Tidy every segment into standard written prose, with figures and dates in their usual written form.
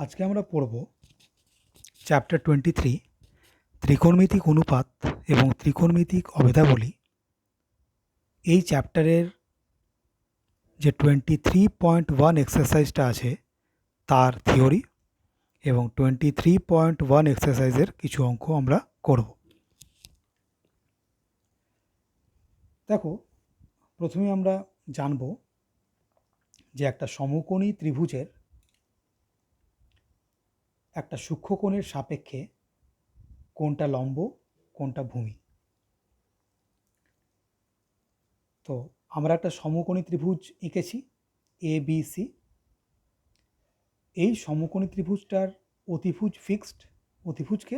আজকে আমরা পড়ব চ্যাপ্টার 23 ত্রিকোণমিতিক অনুপাত এবং ত্রিকোণমিতিক অভেদাবলী। এই চ্যাপ্টারের যে 23.1 এক্সারসাইজটা আছে তার থিওরি এবং 23.1 এক্সারসাইজের কিছু অঙ্ক আমরা করব। দেখো, প্রথমে আমরা জানব যে একটা সমকোণী ত্রিভুজের একটা সূক্ষ্মকোণের সাপেক্ষে কোনটা লম্ব কোনটা ভূমি। তো আমরা একটা সমকোণী ত্রিভুজ এঁকেছি ABC। এই সমকোণী ত্রিভুজটার অতিভুজ ফিক্সড। অতিভুজকে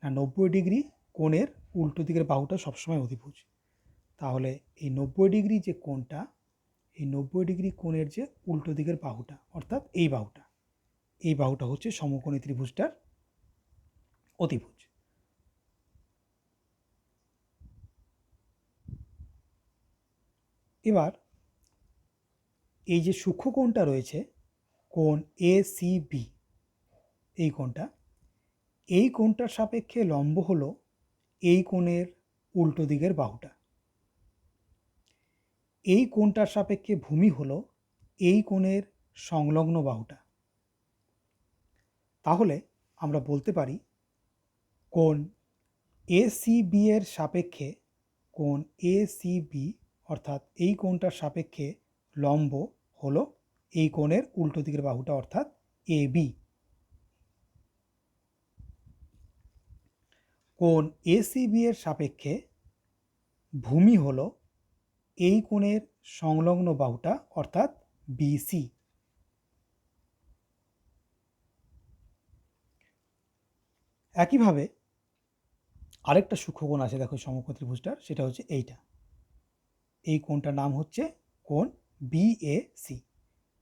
না 90 ডিগ্রি কোণের উল্টো দিকের বাহুটা সবসময় অতিভুজ। তাহলে এই 90 ডিগ্রি যে কোণটা, এই 90 ডিগ্রি কোণের যে উল্টো দিকের বাহুটা অর্থাৎ এই বাহুটা হচ্ছে সমকোণী ত্রিভুজটার অতিভুজ। এবার এই যে সূক্ষ্মকোণটা রয়েছে কোণ ACB, এই কোণটার সাপেক্ষে লম্ব হলো এই কোণের উল্টো দিকের বাহুটা। এই কোণটার সাপেক্ষে ভূমি হলো এই কোণের সংলগ্ন বাহুটা। তাহলে আমরা বলতে পারি কোণ ACB এর সাপেক্ষে কোণ ACB অর্থাৎ এই কোণটার সাপেক্ষে লম্ব হলো এই কোণের উল্টো দিকের বাহুটা অর্থাৎ AB। কোণ ACB এর সাপেক্ষে ভূমি হলো এই কোণের সংলগ্ন বাহুটা অর্থাৎ BC। একইভাবে আরেকটা সূক্ষ্মকোণ আছে দেখো সমকোণ ত্রিভুজটার, সেটা হচ্ছে এইটা। এই কোণটার নাম হচ্ছে কোণ BAC।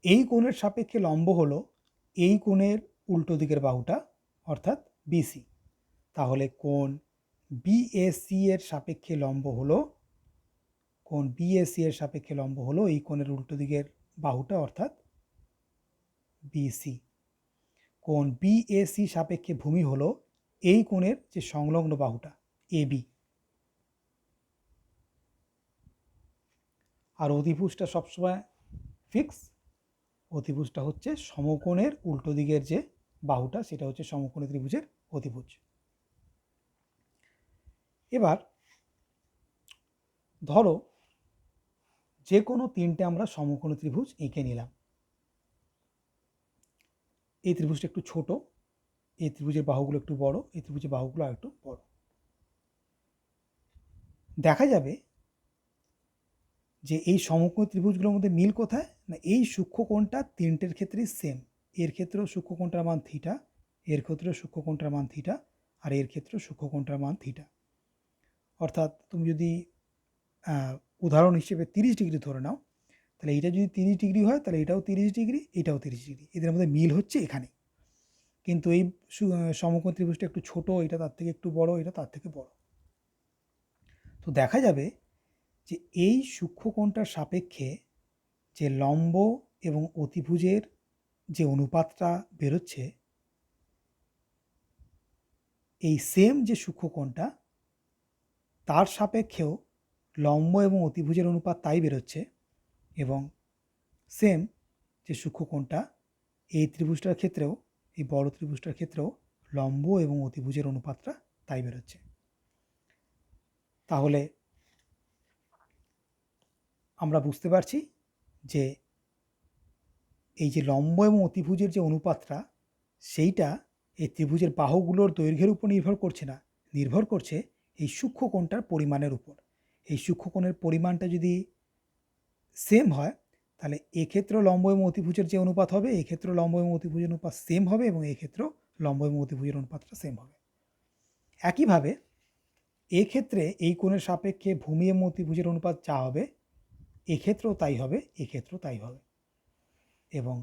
এই কোণের সাপেক্ষে লম্ব হলো এই কোণের উল্টো দিকের বাহুটা অর্থাৎ BC। তাহলে কোণ BAC এর সাপেক্ষে লম্ব হলো এই কোণের উল্টো দিকের বাহুটা অর্থাৎ BC। কোণ BAC সাপেক্ষে ভূমি হলো এই কোণের যে সংলগ্ন বাহুটা AB। আর অতিভুজটা সবসময় ফিক্স। অতিভুজটা হচ্ছে সমকোণের উল্টো দিকের যে বাহুটা, সেটা হচ্ছে সমকোণী ত্রিভুজের অতিভুজ। এবার ধরো যে কোনো তিনটে আমরা সমকোণী ত্রিভুজ এঁকে নিলাম। এই ত্রিভুজটা একটু ছোট, এই ত্রিভুজের বাহুগুলো একটু বড়, এই ত্রিভুজের বাহুগুলো আর একটু বড়। দেখা যাবে যে এই সমকোণী ত্রিভুজগুলোর মধ্যে মিল কোথায়, না এই সূক্ষ্মকোণটা তিনটের ক্ষেত্রেই সেম। এর ক্ষেত্রেও সূক্ষ্মকোণটার মান থিটা, এর ক্ষেত্রেও সূক্ষ্মকোণটার মান থিটা, আর এর ক্ষেত্রেও সূক্ষ্মকোণটার মান থিটা। অর্থাৎ তুমি যদি উদাহরণ হিসেবে 30 ডিগ্রি ধরে নাও, তাহলে এটা যদি 30 ডিগ্রি হয় তাহলে এটাও 30 ডিগ্রি, এটাও 30 ডিগ্রি। এদের মধ্যে মিল হচ্ছে এখানে। কিন্তু এই সমকোণ ত্রিভুজটা একটু ছোট, এটা তার থেকে একটু বড়, এটা তার থেকে বড়। তো দেখা যাবে যে এই সূক্ষ্মকোণটার সাপেক্ষে যে লম্ব এবং অতিভুজের যে অনুপাতটা বেরোচ্ছে, এই সেম যে সূক্ষ্মকোণটা তার সাপেক্ষেও লম্ব এবং অতিভুজের অনুপাত তাই বেরোচ্ছে, এবং সেম যে সূক্ষ্মকোণটা এই ত্রিভুজটার ক্ষেত্রেও, এই বড় ত্রিভুজটার ক্ষেত্রেও লম্ব এবং অতিভুজের অনুপাতটা তাই বেরোচ্ছে। তাহলে আমরা বুঝতে পারছি যে এই যে লম্ব এবং অতিভুজের যে অনুপাতটা, সেইটা এই ত্রিভুজের বাহুগুলোর দৈর্ঘ্যের উপর নির্ভর করছে না, নির্ভর করছে এই সূক্ষ্মকোণটার পরিমাণের উপর। এই সূক্ষ্মকোণের পরিমাণটা যদি সেম হয় তাহলে এক্ষেত্রেও লম্ব এবং অতিভুজের যে অনুপাত হবে, এক্ষেত্রেও লম্ব এবং অতিভুজের অনুপাত সেম হবে, এবং এক্ষেত্রেও লম্ব এবং অতিভুজের অনুপাতটা সেম হবে। একইভাবে এক্ষেত্রে এই কোণের সাপেক্ষে ভূমি এবং অতিভুজের অনুপাত যা হবে, এক্ষেত্রেও তাই হবে, এক্ষেত্রেও তাই হবে। এবং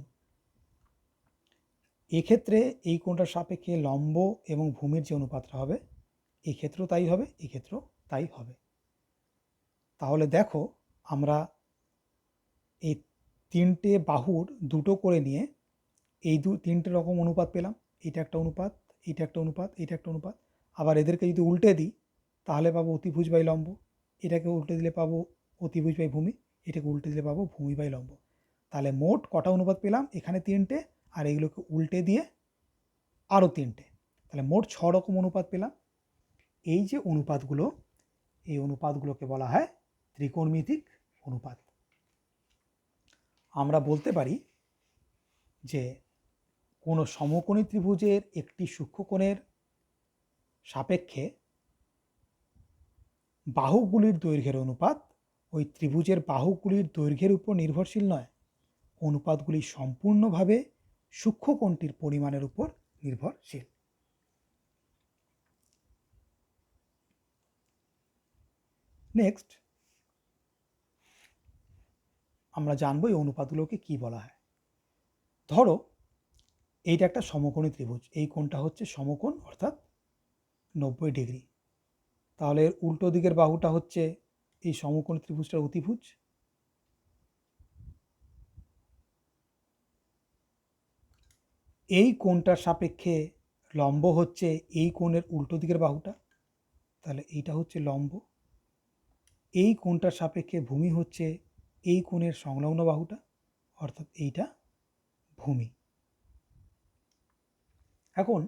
এক্ষেত্রে এই কোণটার সাপেক্ষে লম্ব এবং ভূমির যে অনুপাতটা হবে, এক্ষেত্রেও তাই হবে, এক্ষেত্রেও তাই হবে। তাহলে দেখো, আমরা এই তিনটে বাহুর দুটো করে নিয়ে এই তিনটে রকম অনুপাত পেলাম, এটা একটা অনুপাত, এটা একটা অনুপাত, এটা একটা অনুপাত। আবার এদেরকে যদি উল্টে দিই তাহলে পাবো অতিভুজ বাই লম্ব, এটাকে উল্টে দিলে পাবো অতিভুজ বাই ভূমি, এটাকে উল্টে দিলে পাবো ভূমি বাই লম্ব। তাহলে মোট কটা অনুপাত পেলাম? এখানে তিনটে, আর এইগুলোকে উল্টে দিয়ে আরও তিনটে, তাহলে মোট 6 রকম অনুপাত পেলাম। এই যে অনুপাতগুলো, এই অনুপাতগুলোকে বলা হয় ত্রিকোণমিতিক অনুপাত। আমরা বলতে পারি যে কোনো সমকোণী ত্রিভুজের একটি সূক্ষ্মকোণের সাপেক্ষে বাহুগুলির দৈর্ঘ্যের অনুপাত ওই ত্রিভুজের বাহুগুলির দৈর্ঘ্যের উপর নির্ভরশীল নয়, অনুপাতগুলি সম্পূর্ণভাবে সূক্ষ্মকোণটির পরিমাণের উপর নির্ভরশীল। নেক্সট আমরা জানবো এই অনুপাতগুলোকে কি বলা হয়। ধরো এইটা একটা সমকোণী ত্রিভুজ, এই কোণটা হচ্ছে সমকোণ অর্থাৎ 90 ডিগ্রি। তাহলে এর উল্টো দিকের বাহুটা হচ্ছে এই সমকোণী ত্রিভুজটার অতিভুজ। এই কোণটার সাপেক্ষে লম্ব হচ্ছে এই কোণের উল্টো দিকের বাহুটা, তাহলে এইটা হচ্ছে লম্ব। এই কোণটার সাপেক্ষে ভূমি হচ্ছে এই কোণের সংলগ্ন বাহুটা, অর্থাৎ এইটা ভূমি। এখন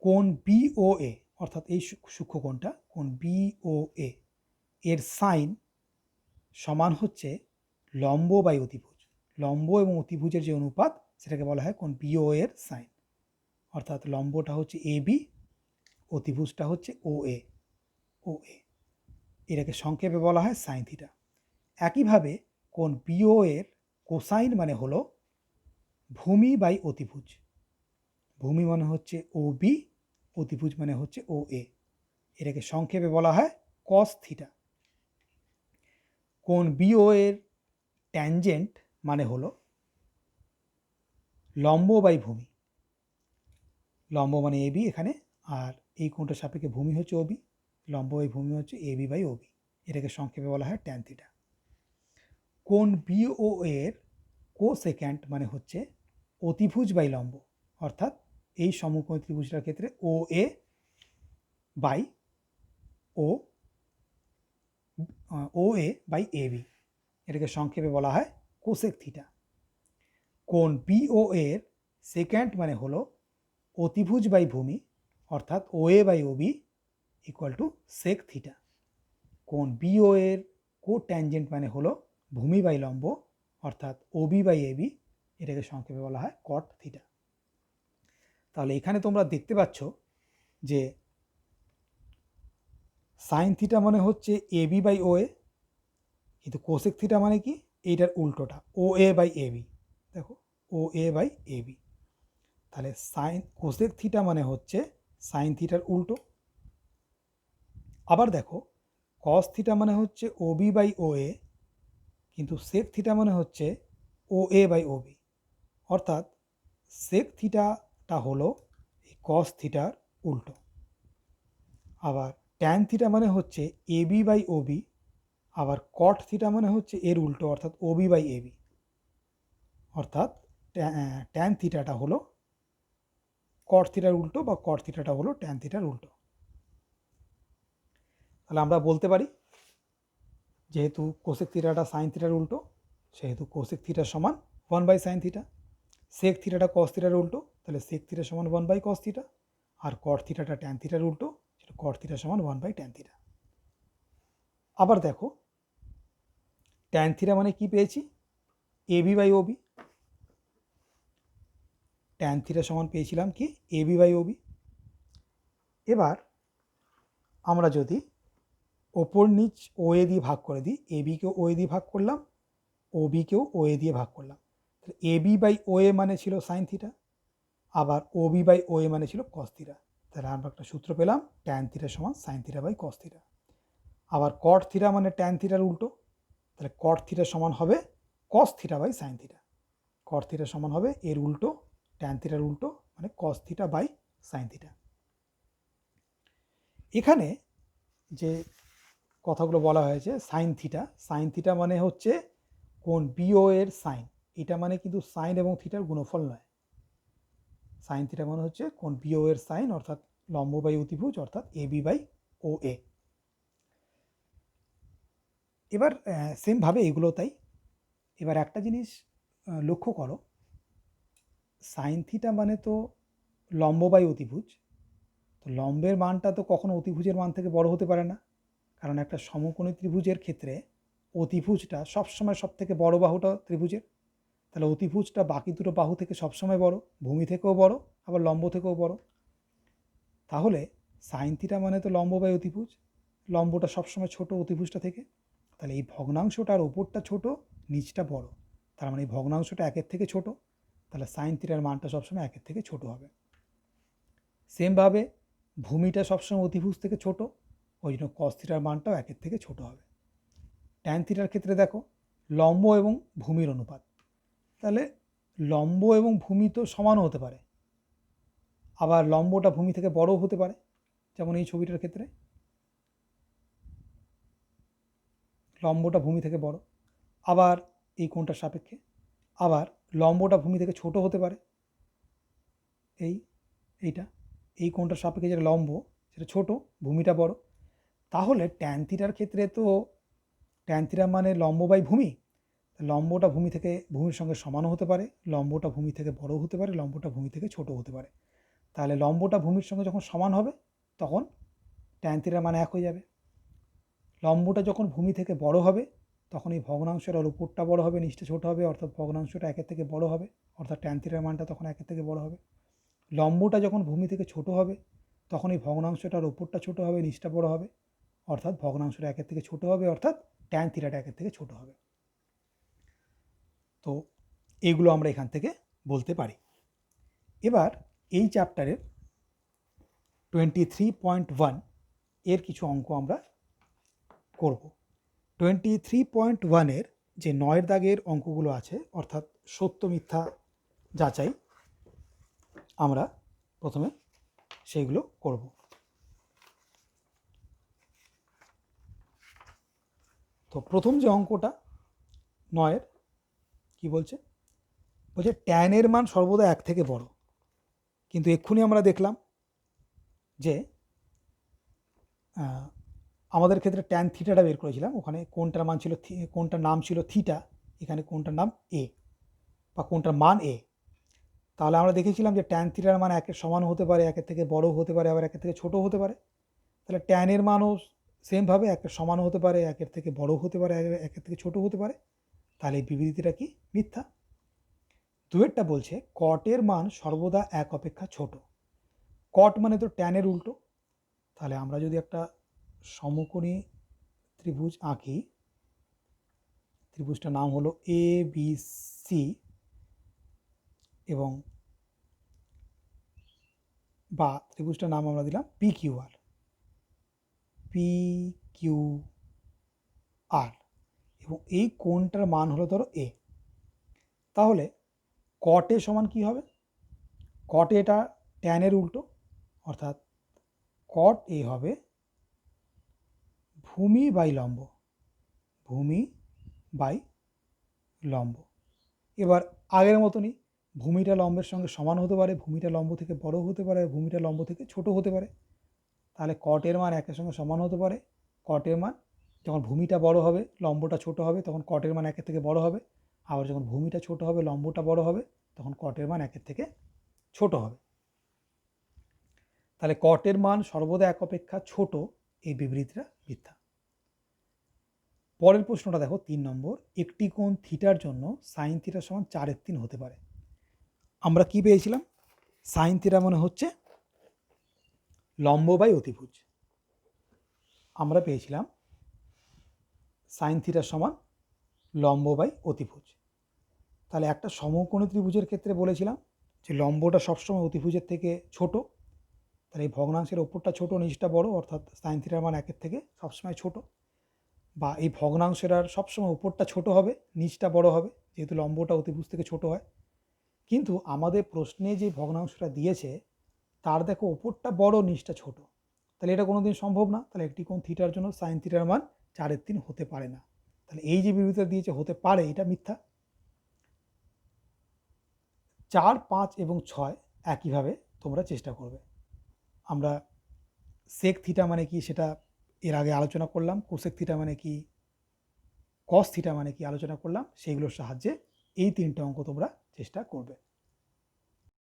কোণ বিওএ অর্থাৎ এই সূক্ষ্মকোণটা কোণ বিওএ এর সাইন সমান হচ্ছে লম্ব বাই অতিভুজ। লম্ব এবং অতিভুজের যে অনুপাত সেটাকে বলা হয় কোণ বিওএ এর সাইন, অর্থাৎ লম্বটা হচ্ছে এবি, অতিভুজটা হচ্ছে ওএ। এটাকে সংক্ষেপে বলা হয় সাইন থিটা। একইভাবে কোণ বিও এর কোসাইন মানে হলো ভূমি বাই অতিভুজ। ভূমি মানে হচ্ছে ও বি, অতিভুজ মানে হচ্ছে ও এ। এটাকে সংক্ষেপে বলা হয় কস থিটা। কোণ বিও এর ট্যানজেন্ট মানে হলো লম্ব বাই ভূমি। লম্ব মানে এ বি এখানে, আর এই কোণটার সাপেক্ষে ভূমি হচ্ছে ও বি, লম্ব বাই ভূমি হচ্ছে এ বি বাই ও বি। এটাকে সংক্ষেপে বলা হয় ট্যান থিটা। কোণ বিও এর কোসেক্যান্ট মানে হচ্ছে অতিভুজ বাই লম্ব, অর্থাৎ এই সমকোণী ত্রিভুজটার ক্ষেত্রে O A by O A by A B, এটাকে সংক্ষেপে বলা হয় কোসেক থিটা। কোণ বিও এর সেক্যান্ট মানে হলো অতিভুজ বাই ভূমি, অর্থাৎ O A by O B equal to sec theta. কোণ বিও এর কো ট্যানজেন্ট মানে হলো ভূমি বাই লম্ব, অর্থাৎ O B by A B, এটাকে সংক্ষেপে বলা হয় কট থিটা। তাহলে এখানে তোমরা দেখতে পাচ্ছ যে সাইন থিটা মানে হচ্ছে এ বি বাই ও এ, কিন্তু কোসেক থিটা মানে কি? এইটার উল্টোটা, ও এ বাই এ বি। দেখো ও এ বাই এ বি, তাহলে সাইন কোসেক থিটা মানে হচ্ছে সাইন থিটার উল্টো। আবার দেখো কস থিটা মানে হচ্ছে ও বি বাই ও এ, কিন্তু সেক থিটা মানে হচ্ছে ও এ বাই ও বি, অর্থাৎ সেক থিটাটা হলো এই কস থিটার উল্টো। আবার ট্যান থিটা মানে হচ্ছে এ বি বাই ও বি, আবার কট থিটা মানে হচ্ছে এর উল্টো, অর্থাৎ O B by A B, অর্থাৎ ট্যান থিটাটা হলো কট থিটার উল্টো, বা কট থিটাটা হলো ট্যান থিটার উল্টো। তাহলে আমরা বলতে পারি যেহেতু কোসেক থিটাটা সাইন থিটার উল্টো, সেহেতু কোসেক থিটা সমান 1 বাই সাইন থিটা। সেক থিটাটা কস থিটার উল্টো, তাহলে সেক থিটা সমান 1 বাই কস থিটা। আর কট থিটাটা ট্যান থিটার উল্টো, সেটা কট থিটা সমান 1 বাই ট্যান থিটা। আবার দেখো ট্যান থিটা মানে কি পেয়েছি? A B by O B. Tan theta সমান পেয়েছিলাম কি? A B by O B. এবার আমরা যদি ওপর নিচ ও এ দিয়ে ভাগ করে দিই, এ বিকেও ও এ দিয়ে ভাগ করলাম, ও বিকেও ও এ দিয়ে ভাগ করলাম, তাহলে এ বি বাই ও এ মানে ছিল সাইন থিটা, আবার ও বি বাই ও এ মানে ছিল কস থিটা। তাহলে আমরা একটা সূত্র পেলাম ট্যান থিটা সমান sine theta by cos theta. আবার কট থিটা মানে ট্যান থিটার উল্টো, তাহলে কট থিটা সমান হবে cos theta by sine theta. Cot theta সমান হবে এর উল্টো, ট্যান থিটার উল্টো, মানে cos theta by sine theta. এখানে যে কথাগুলো বলা হয়েছে সাইন থিটা, সাইন থিটা মানে হচ্ছে কোণ বিও এর সাইন, এটা মানে কিন্তু সাইন এবং থিটার গুণফল নয়। সাইন থিটা মানে হচ্ছে কোণ বিও এর সাইন, অর্থাৎ লম্ব বাই অতিভুজ, অর্থাৎ এ বি বাই ও এ। এবার সেমভাবে এগুলো তাই। এবার একটা জিনিস লক্ষ্য করো, সাইন থিটা মানে তো লম্ব বাই অতিভুজ, তো লম্বের মানটা তো কখনো অতিভুজের মান থেকে বড় হতে পারে না, কারণ একটা সমকোণী ত্রিভুজের ক্ষেত্রে অতিভুজটা সবসময় সব থেকে বড় বাহুটা ত্রিভুজের, তাহলে অতিভুজটা বাকি দুটো বাহু থেকে সবসময় বড়, ভূমি থেকেও বড়, আবার লম্ব থেকেও বড়। তাহলে সাইন থিটা মানে তো লম্ব বাই অতিভুজ, লম্বটা সবসময় ছোট অতিভুজটা থেকে, তাহলে এই ভগ্নাংশটার ওপরটা ছোট, নিচটা বড়, তার মানে এই ভগ্নাংশটা একের থেকে ছোট, তাহলে সাইন থিটার মানটা সবসময় একের থেকে ছোট হবে। সেমভাবে ভূমিটা সবসময় অতিভুজ থেকে ছোট, ওই জন্য কস থিটার মানটাও একের থেকে ছোট হবে। ট্যান থিটার ক্ষেত্রে দেখো লম্ব এবং ভূমির অনুপাত, তাহলে লম্ব এবং ভূমি তো সমানও হতে পারে, আবার লম্বটা ভূমি থেকে বড়ও হতে পারে, যেমন এই ছবিটার ক্ষেত্রে লম্বটা ভূমি থেকে বড়, আবার এই কোণটার সাপেক্ষে, আবার লম্বটা ভূমি থেকে ছোট হতে পারে, এইটা এই কোণটার সাপেক্ষে যেটা লম্ব সেটা ছোট, ভূমিটা বড়। তাহলে ট্যান থিটার ক্ষেত্রে তো ট্যান থিটা মানে লম্ব বাই ভূমি, লম্বটা ভূমি থেকে ভূমির সঙ্গে সমানও হতে পারে, লম্বটা ভূমি থেকে বড়ও হতে পারে, লম্বটা ভূমি থেকে ছোট হতে পারে। তাহলে লম্বটা ভূমির সঙ্গে যখন সমান হবে তখন ট্যান থিটার মান এক হয়ে যাবে। লম্বটা যখন ভূমি থেকে বড় হবে তখন এই ভগ্নাংশটার উপরটা বড় হবে, নিচটা ছোট হবে, অর্থাৎ ভগ্নাংশটা একের থেকে বড় হবে, অর্থাৎ ট্যান থিটার মানটা তখন একের থেকে বড় হবে। লম্বটা যখন ভূমি থেকে ছোট হবে তখন এই ভগ্নাংশটার উপরটা ছোট হবে, নিচটা বড় হবে, অর্থাৎ ভগ্নাংশটা একের থেকে ছোট হবে, অর্থাৎ ট্যান থিটাটা একের থেকে ছোট হবে। তো এইগুলো আমরা এখান থেকে বলতে পারি। এবার এই চ্যাপ্টারের 23.1 এর কিছু অঙ্ক আমরা করব। 23.1 এর যে 9 দাগের অঙ্কগুলো আছে, অর্থাৎ সত্য মিথ্যা যাচাই, আমরা প্রথমে সেইগুলো করব। তো প্রথম যে অঙ্কটা 9-এর কি বলছে, বলছে ট্যানের মান সর্বদা 1 থেকে বড়, কিন্তু এক্ষুনি আমরা দেখলাম যে আমাদের ক্ষেত্রে ট্যান থিটাটা বের করেছিলাম, ওখানে কোনটার মান ছিল, কোনটার নাম ছিল থিটা, এখানে কোনটার নাম এ বা কোনটার মান এ। তাহলে আমরা দেখেছিলাম যে ট্যান থিটার মান একের সমান হতে পারে, একের থেকে বড় হতে পারে, আবার একের থেকে ছোট হতে পারে। তাহলে ট্যানের মানও সেমভাবে একের সমান হতে পারে, একের থেকে বড় হতে পারে, একের থেকে ছোট হতে পারে। তাহলে এই বিবৃতিটা কি মিথ্যা। দুয়েরটা বলছে কটের মান সর্বদা 1 অপেক্ষা ছোট। কট মানে তো ট্যানের উল্টো, তাহলে আমরা যদি একটা সমকোণী ত্রিভুজ আঁকি, ত্রিভুজটার নাম হলো এ বি সি, এবং বা ত্রিভুজটার নাম আমরা দিলাম P Q R, P Q R, এবং এই কোণটার মান হলো ধরো এ। তাহলে কটে সমান কি হবে, কটে এটা ট্যানের উল্টো, অর্থাৎ কট এ হবে ভূমি বাই লম্ব, ভূমি বাই লম্ব। এবার আগের মতনই ভূমিটা লম্বের সঙ্গে সমান হতে পারে, ভূমিটা লম্ব থেকে বড় হতে পারে, ভূমিটা লম্ব থেকে ছোট হতে পারে। তাহলে কটের মান একের সঙ্গে সমান হতে পারে, কটের মান যখন ভূমিটা বড় হবে লম্বটা ছোট হবে তখন কটের মান একের থেকে বড় হবে, আবার যখন ভূমিটা ছোট হবে লম্বটা বড় হবে তখন কটের মান একের থেকে ছোট হবে। তাহলে কটের মান সর্বদা 1 অপেক্ষা ছোট, এই বিবৃতিটা মিথ্যা। পরের প্রশ্নটা দেখো 3 নম্বর, একটি কোণ থিটার জন্য সাইন থিটা সমান 4/3 হতে পারে। আমরা কি পেয়েছিলাম, সাইন থিটা মানে হচ্ছে লম্ব বাই অতিভুজ, আমরা পেয়েছিলাম সাইন থিটা সমান লম্ব বাই অতিভুজ। তাহলে একটা সমকোণী ত্রিভুজের ক্ষেত্রে বলেছিলাম যে লম্বটা সবসময় অতিভুজের থেকে ছোট, তাহলে এই ভগ্নাংশের ওপরটা ছোট, নিচটা বড়, অর্থাৎ সাইন থিটার মান 1 থেকে সবসময় ছোট, বা এই ভগ্নাংশের আর সবসময় উপরটা ছোট হবে, নিচটা বড় হবে, যেহেতু লম্বটা অতিভুজ থেকে ছোট হয়। কিন্তু আমাদের প্রশ্নে যে ভগ্নাংশটা দিয়েছে তার দেখো ওপরটা বড়, নিচটা ছোট, তাহলে এটা কোনোদিন সম্ভব না। তাহলে একটি কোণ থিটার জন্য সাইন থিটার মান 4/3 হতে পারে না। তাহলে এই যে বিবৃতিটা দিয়েছে হতে পারে, এটা মিথ্যা। 4, 5 এবং 6 একইভাবে তোমরা চেষ্টা করবে। আমরা সেক থিটা মানে কি সেটা এর আগে আলোচনা করলাম, কোসেক থিটা মানে কি, কস থিটা মানে কি আলোচনা করলাম, সেইগুলোর সাহায্যে এই 3টে অঙ্ক তোমরা চেষ্টা করবে।